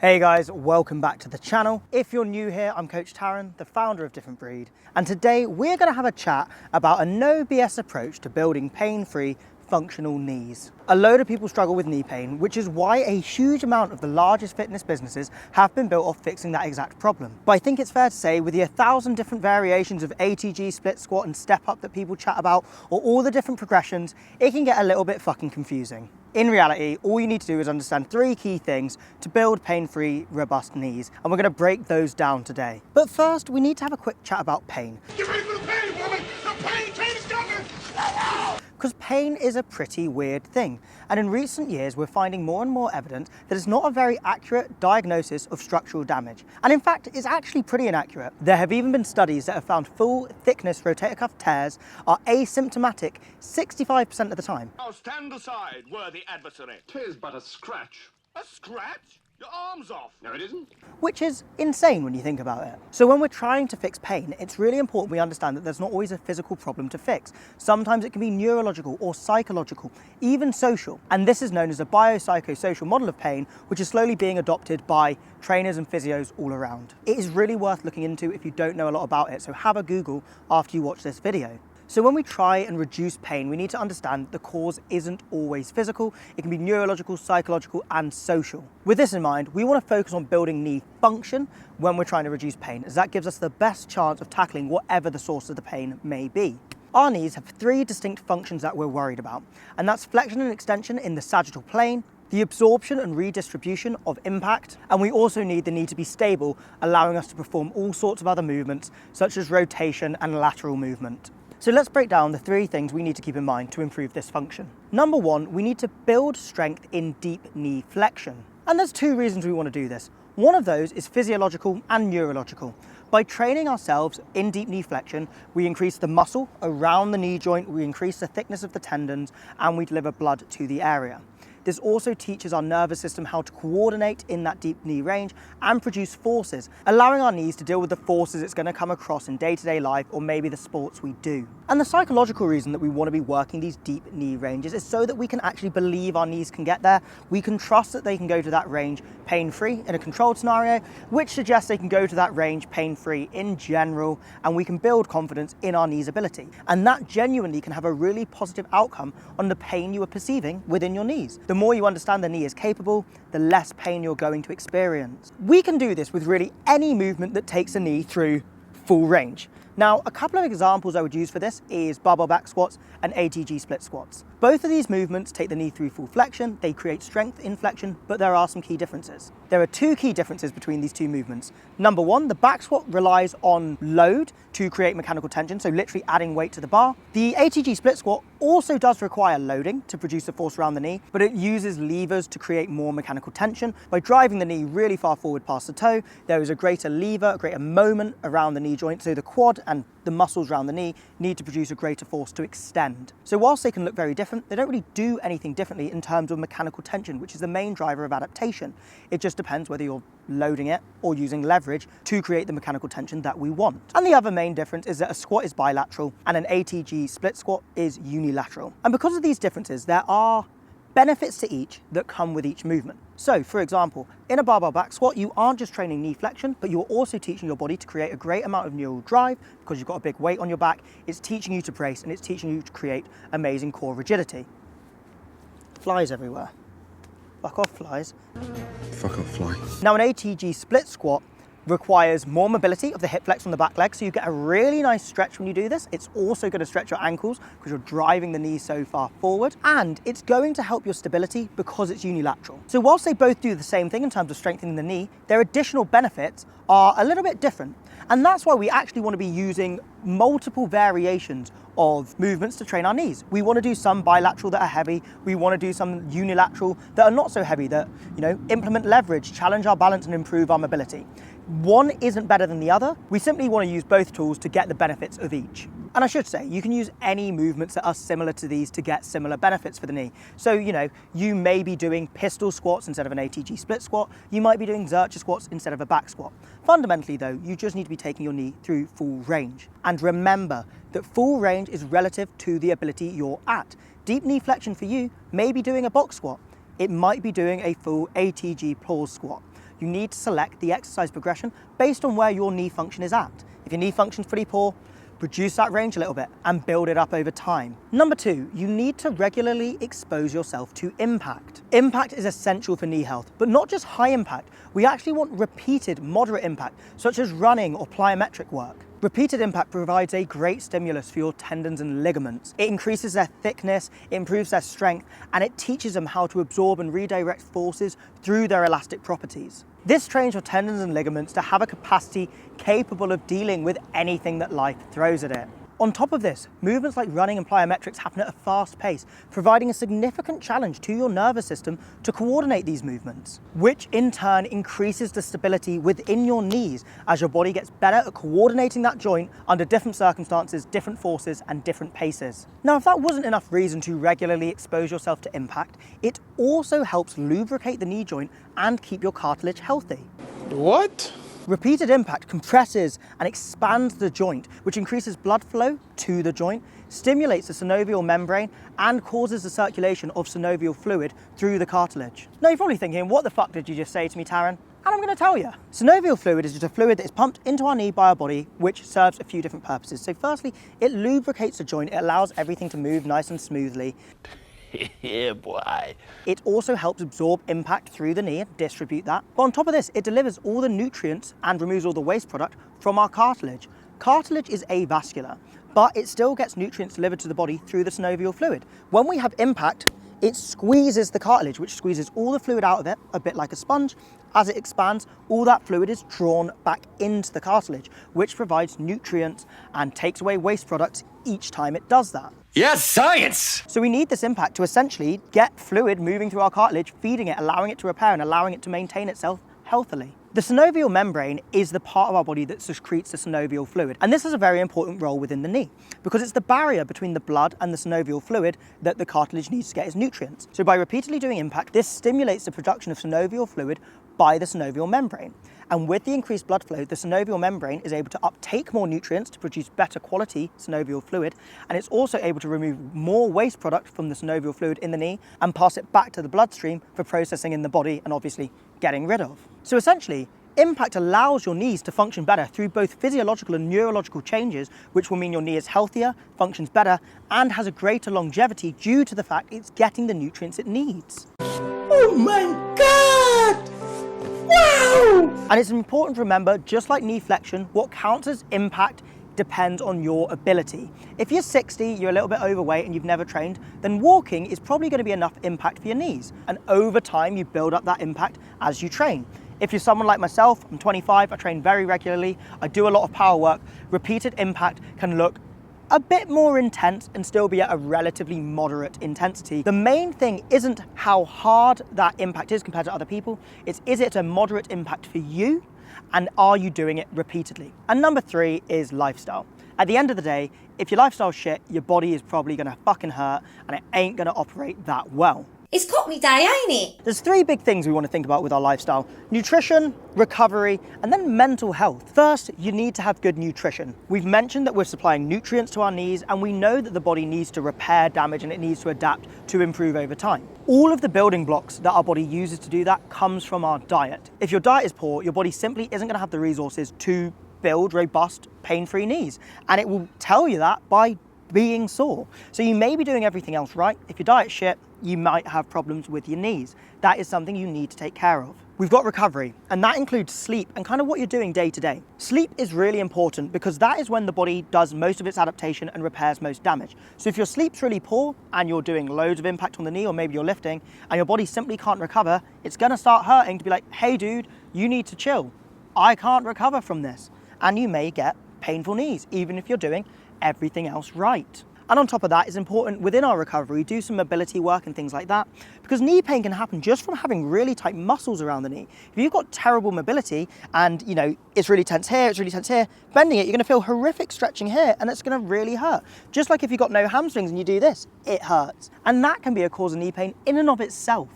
Hey guys, welcome back to the channel. If you're new here, I'm Coach Taryn, the founder of Different Breed, and today we're going to have a chat about a no BS approach to building pain-free functional knees. A load of people struggle with knee pain, which is why a huge amount of the largest fitness businesses have been built off fixing that exact problem. But I think it's fair to say with the 1,000 different variations of ATG, split squat and step up that people chat about, or all the different progressions, it can get a little bit fucking confusing. In reality, all you need to do is understand 3 key things to build pain-free, robust knees, and we're going to break those down today. But first, we need to have a quick chat about pain. Get ready for the pain, woman! The pain is coming! Because pain is a pretty weird thing, and in recent years we're finding more and more evidence that it's not a very accurate diagnosis of structural damage, and in fact it's actually pretty inaccurate. There have even been studies that have found full thickness rotator cuff tears are asymptomatic 65% of the time. Now stand aside, worthy adversary. 'Tis but a scratch. A scratch? Your arm's off. No, it isn't. Which is insane when you think about it. So when we're trying to fix pain, it's really important we understand that there's not always a physical problem to fix. Sometimes it can be neurological or psychological, even social. And this is known as a biopsychosocial model of pain, which is slowly being adopted by trainers and physios all around. It is really worth looking into if you don't know a lot about it, so have a Google after you watch this video. So when we try and reduce pain, we need to understand the cause isn't always physical. It can be neurological, psychological, and social. With this in mind, we want to focus on building knee function when we're trying to reduce pain, as that gives us the best chance of tackling whatever the source of the pain may be. Our knees have 3 distinct functions that we're worried about, and that's flexion and extension in the sagittal plane, the absorption and redistribution of impact, and we also need the knee to be stable, allowing us to perform all sorts of other movements, such as rotation and lateral movement. So let's break down the 3 things we need to keep in mind to improve this function. Number 1, we need to build strength in deep knee flexion. And there's 2 reasons we want to do this. One of those is physiological and neurological. By training ourselves in deep knee flexion, we increase the muscle around the knee joint, we increase the thickness of the tendons, and we deliver blood to the area. This also teaches our nervous system how to coordinate in that deep knee range and produce forces, allowing our knees to deal with the forces it's going to come across in day-to-day life or maybe the sports we do. And the psychological reason that we want to be working these deep knee ranges is so that we can actually believe our knees can get there. We can trust that they can go to that range pain-free in a controlled scenario, which suggests they can go to that range pain-free in general, and we can build confidence in our knees' ability. And that genuinely can have a really positive outcome on the pain you are perceiving within your knees. The more you understand the knee is capable, the less pain you're going to experience. We can do this with really any movement that takes a knee through full range. Now, a couple of examples I would use for this is barbell back squats and ATG split squats. Both of these movements take the knee through full flexion, they create strength in flexion, but there are some key differences. There are 2 key differences between these 2 movements. Number 1, the back squat relies on load to create mechanical tension, so literally adding weight to the bar. The ATG split squat also does require loading to produce a force around the knee, but it uses levers to create more mechanical tension. By driving the knee really far forward past the toe, there is a greater lever, a greater moment around the knee joint, so the quad and the muscles around the knee need to produce a greater force to extend. So whilst they can look very different, they don't really do anything differently in terms of mechanical tension, which is the main driver of adaptation. It just depends whether you're loading it or using leverage to create the mechanical tension that we want. And the other main difference is that a squat is bilateral and an ATG split squat is unilateral. And because of these differences, there are benefits to each that come with each movement. So, for example, in a barbell back squat, you aren't just training knee flexion, but you're also teaching your body to create a great amount of neural drive because you've got a big weight on your back. It's teaching you to brace and it's teaching you to create amazing core rigidity. Flies everywhere. Fuck off, flies. Fuck off, fly. Now, an ATG split squat requires more mobility of the hip flex on the back leg, so you get a really nice stretch when you do this. It's also going to stretch your ankles because you're driving the knee so far forward, and it's going to help your stability because it's unilateral. So whilst they both do the same thing in terms of strengthening the knee, their additional benefits are a little bit different. And that's why we actually want to be using multiple variations of movements to train our knees. We want to do some bilateral that are heavy. We want to do some unilateral that are not so heavy, that, implement leverage, challenge our balance and improve our mobility. One isn't better than the other. We simply want to use both tools to get the benefits of each. And I should say, you can use any movements that are similar to these to get similar benefits for the knee. So, you may be doing pistol squats instead of an ATG split squat. You might be doing Zercher squats instead of a back squat. Fundamentally though, you just need to be taking your knee through full range. And remember that full range is relative to the ability you're at. Deep knee flexion for you may be doing a box squat. It might be doing a full ATG pause squat. you need to select the exercise progression based on where your knee function is at. If your knee function's pretty poor, reduce that range a little bit and build it up over time. Number 2, you need to regularly expose yourself to impact. Impact is essential for knee health, but not just high impact. We actually want repeated moderate impact, such as running or plyometric work. Repeated impact provides a great stimulus for your tendons and ligaments. It increases their thickness, it improves their strength, and it teaches them how to absorb and redirect forces through their elastic properties. This trains your tendons and ligaments to have a capacity capable of dealing with anything that life throws at it. On top of this, movements like running and plyometrics happen at a fast pace, providing a significant challenge to your nervous system to coordinate these movements, which in turn increases the stability within your knees as your body gets better at coordinating that joint under different circumstances, different forces, and different paces. Now, if that wasn't enough reason to regularly expose yourself to impact, it also helps lubricate the knee joint and keep your cartilage healthy. What? Repeated impact compresses and expands the joint, which increases blood flow to the joint, stimulates the synovial membrane, and causes the circulation of synovial fluid through the cartilage. Now, you're probably thinking, what the fuck did you just say to me, Taryn? And I'm going to tell you. Synovial fluid is just a fluid that is pumped into our knee by our body, which serves a few different purposes. So firstly, it lubricates the joint. It allows everything to move nice and smoothly. Yeah, boy. It also helps absorb impact through the knee and distribute that. But on top of this, it delivers all the nutrients and removes all the waste product from our cartilage. Cartilage is avascular, but it still gets nutrients delivered to the body through the synovial fluid. When we have impact, it squeezes the cartilage, which squeezes all the fluid out of it, a bit like a sponge. As it expands, all that fluid is drawn back into the cartilage, which provides nutrients and takes away waste products each time it does that. Yes, science! So we need this impact to essentially get fluid moving through our cartilage, feeding it, allowing it to repair and allowing it to maintain itself healthily. The synovial membrane is the part of our body that secretes the synovial fluid, and this has a very important role within the knee because it's the barrier between the blood and the synovial fluid that the cartilage needs to get its nutrients. So by repeatedly doing impact, this stimulates the production of synovial fluid by the synovial membrane. And with the increased blood flow, the synovial membrane is able to uptake more nutrients to produce better quality synovial fluid, and it's also able to remove more waste product from the synovial fluid in the knee and pass it back to the bloodstream for processing in the body and obviously getting rid of. So essentially, impact allows your knees to function better through both physiological and neurological changes, which will mean your knee is healthier, functions better, and has a greater longevity due to the fact it's getting the nutrients it needs. Oh my God! Wow! And it's important to remember, just like knee flexion, what counts as impact depends on your ability. If you're 60, you're a little bit overweight and you've never trained, then walking is probably going to be enough impact for your knees. And over time, you build up that impact as you train. If you're someone like myself, I'm 25, I train very regularly, I do a lot of power work, repeated impact can look a bit more intense and still be at a relatively moderate intensity. The main thing isn't how hard that impact is compared to other people, it's is it a moderate impact for you and are you doing it repeatedly? And number 3 is lifestyle. At the end of the day, if your lifestyle's shit, your body is probably gonna fucking hurt and it ain't gonna operate that well. It's Cockney Day, ain't it? There's 3 big things we want to think about with our lifestyle: nutrition, recovery, and then mental health. First, you need to have good nutrition. We've mentioned that we're supplying nutrients to our knees, and we know that the body needs to repair damage and it needs to adapt to improve over time. All of the building blocks that our body uses to do that comes from our diet. If your diet is poor, your body simply isn't going to have the resources to build robust, pain-free knees, and it will tell you that by being sore. So you may be doing everything else right. If your diet's shit, you might have problems with your knees. That is something you need to take care of. We've got recovery, and that includes sleep and kind of what you're doing day to day. Sleep is really important because that is when the body does most of its adaptation and repairs most damage. So if your sleep's really poor and you're doing loads of impact on the knee, or maybe you're lifting and your body simply can't recover, it's gonna start hurting to be like, hey dude, you need to chill. I can't recover from this. And you may get painful knees, even if you're doing everything else right. And on top of that, it's important within our recovery, do some mobility work and things like that, because knee pain can happen just from having really tight muscles around the knee. If you've got terrible mobility and it's really tense here, bending it, you're gonna feel horrific stretching here and it's gonna really hurt. Just like if you've got no hamstrings and you do this, it hurts. And that can be a cause of knee pain in and of itself.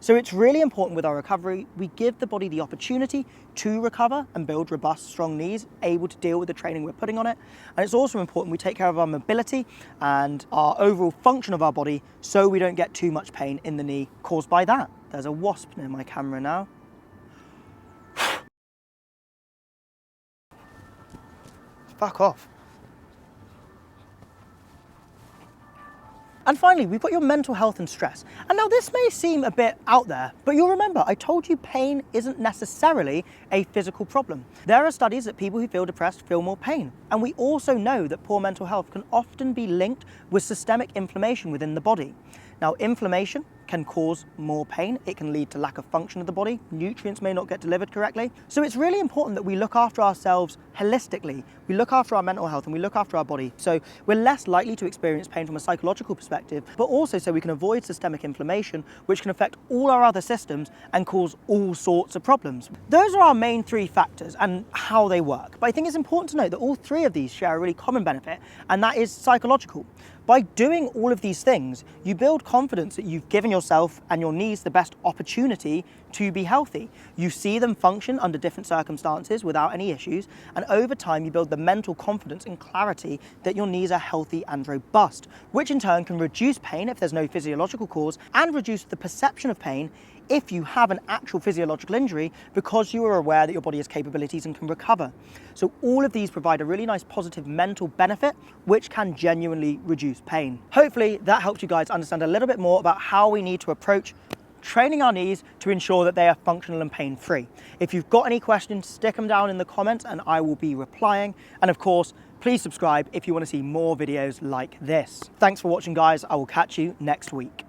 So it's really important with our recovery, we give the body the opportunity to recover and build robust, strong knees, able to deal with the training we're putting on it. And it's also important we take care of our mobility and our overall function of our body so we don't get too much pain in the knee caused by that. There's a wasp near my camera now. fuck off. And finally, we've got your mental health and stress. And now this may seem a bit out there, but you'll remember I told you pain isn't necessarily a physical problem. There are studies that people who feel depressed feel more pain. And we also know that poor mental health can often be linked with systemic inflammation within the body. Now, inflammation can cause more pain. It can lead to lack of function of the body. Nutrients may not get delivered correctly. So it's really important that we look after ourselves holistically. We look after our mental health and we look after our body. So we're less likely to experience pain from a psychological perspective, but also so we can avoid systemic inflammation, which can affect all our other systems and cause all sorts of problems. Those are our main three factors and how they work. But I think it's important to note that all three of these share a really common benefit, and that is psychological. By doing all of these things, you build confidence that you've given yourself and your knees the best opportunity to be healthy. You see them function under different circumstances without any issues, and over time you build the mental confidence and clarity that your knees are healthy and robust, which in turn can reduce pain if there's no physiological cause and reduce the perception of pain if you have an actual physiological injury, because you are aware that your body has capabilities and can recover. So all of these provide a really nice positive mental benefit, which can genuinely reduce pain. Hopefully that helps you guys understand a little bit more about how we need to approach training our knees to ensure that they are functional and pain-free. If you've got any questions, stick them down in the comments and I will be replying. And of course, please subscribe if you want to see more videos like this. Thanks for watching, guys. I will catch you next week.